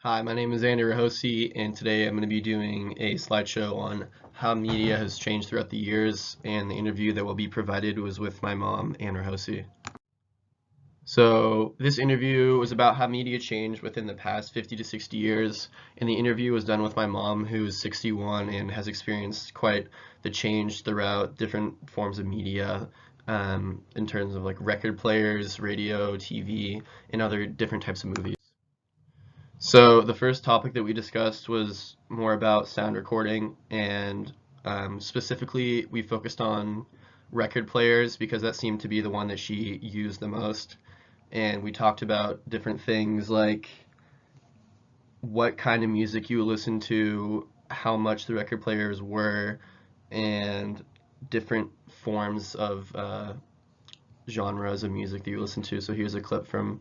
Hi, my name is Andy Rahosi, and today I'm going to be doing a slideshow on how media has changed throughout the years, and the interview that will be provided was with my mom, Ann Rahosi. So this interview was about how media changed within the past 50 to 60 years, and the interview was done with my mom, who's 61 and has experienced quite the change throughout different forms of media, in terms of like record players, radio, TV, and other different types of movies. So the first topic that we discussed was more about sound recording, and specifically we focused on record players because that seemed to be the one that she used the most. And we talked about different things like what kind of music you listen to, how much the record players were, and different forms of genres of music that you listen to. So here's a clip from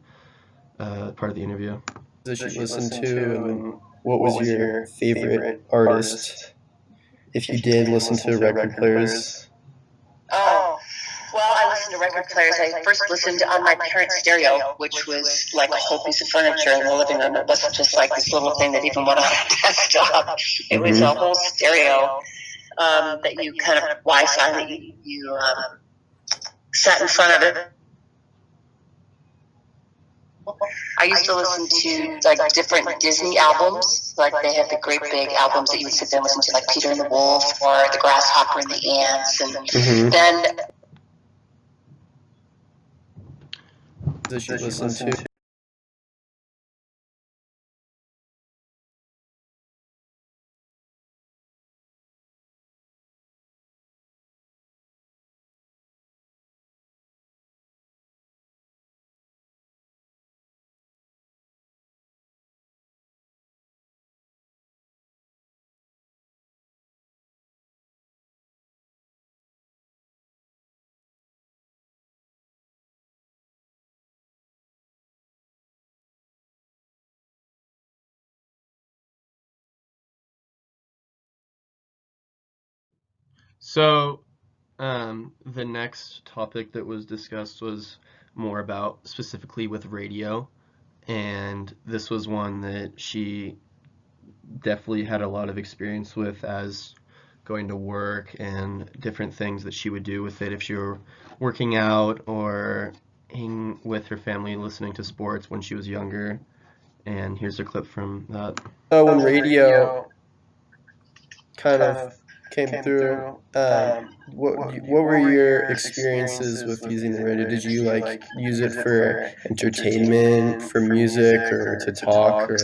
part of the interview. That you listened to, and what was your favorite artist, if you did listen to record players? Oh, well, I listened to record players. I first listened on my parents' stereo, which was like a whole piece of furniture in the living room. It wasn't just like this little thing that even went on a desktop. It was a whole stereo that you kind of Wi-Fi that you sat in front of it. I used to listen to like different Disney albums. Like they had the great big albums that you would sit there and listen to, like Peter and the Wolf or The Grasshopper and the Ants. And then That you listened to? So the next topic that was discussed was more about specifically with radio, and this was one that she definitely had a lot of experience with as going to work and different things that she would do with it if she were working out or hanging with her family listening to sports when she was younger. And here's a clip from that. When radio kind of came through, what were your experiences with using the radio? Did you like use it for entertainment, for music, or to talk, or?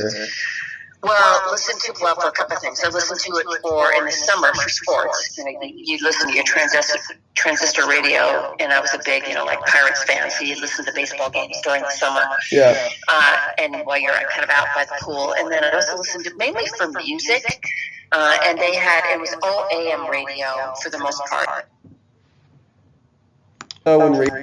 well, listen to for a couple of things. I listened to it for in the summer for sports. You listen to your transistor radio, and I was a big, like Pirates fan, so you listen to baseball games during the summer. Yeah. And while you're kind of out by the pool, and then I also listened to mainly for music. And it was all AM radio for the most part. When radio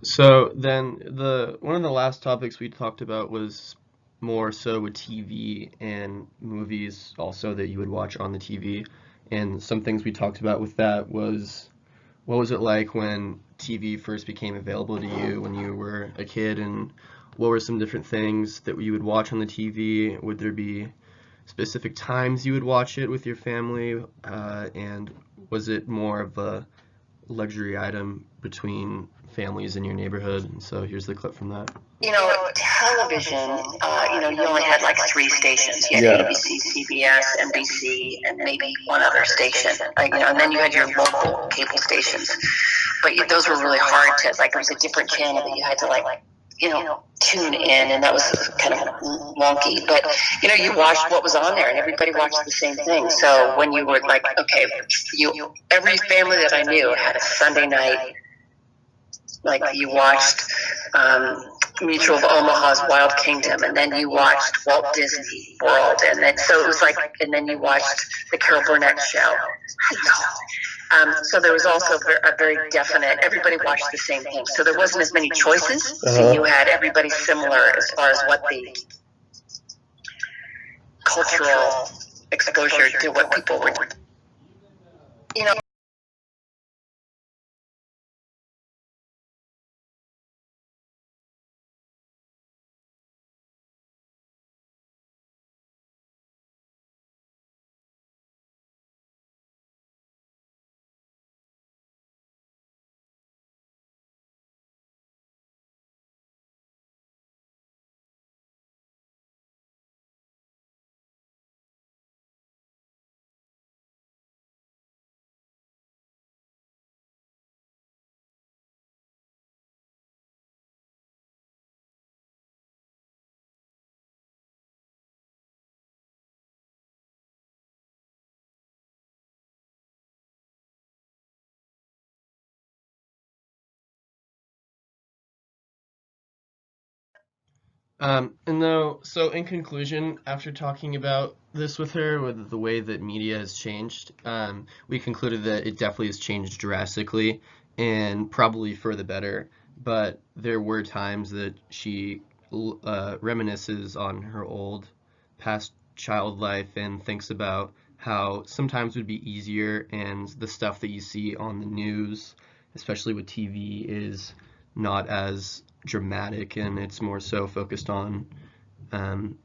So then one of the last topics we talked about was more so with TV and movies also that you would watch on the TV. And some things we talked about with that was what was it like when TV first became available to you when you were a kid, and what were some different things that you would watch on the TV? Would there be specific times you would watch it with your family? And was it more of a luxury item between families in your neighborhood? And so here's the clip from that. Television, you only had like three stations. You had ABC, CBS, NBC, and maybe one other station. And then you had your local cable stations. But those were really hard to, it was a different channel that you had to tune in, and that was kind of wonky. But, you watched what was on there, and everybody watched the same thing. So when you were every family that I knew had a Sunday night Like you watched Mutual of Omaha's Wild Kingdom, and then you watched Walt Disney World, and then so it was like, and then you watched the Carol Burnett Show. So there was also a very definite. Everybody watched the same thing, so there wasn't as many choices. So you had everybody similar as far as what the cultural exposure to what people were, you know. So in conclusion, after talking about this with her, with the way that media has changed, we concluded that it definitely has changed drastically and probably for the better. But there were times that she reminisces on her old past child life and thinks about how sometimes it would be easier, and the stuff that you see on the news, especially with TV, is not as dramatic, and it's more so focused on um,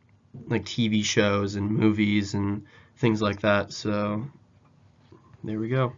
like TV shows and movies and things like that. So there we go.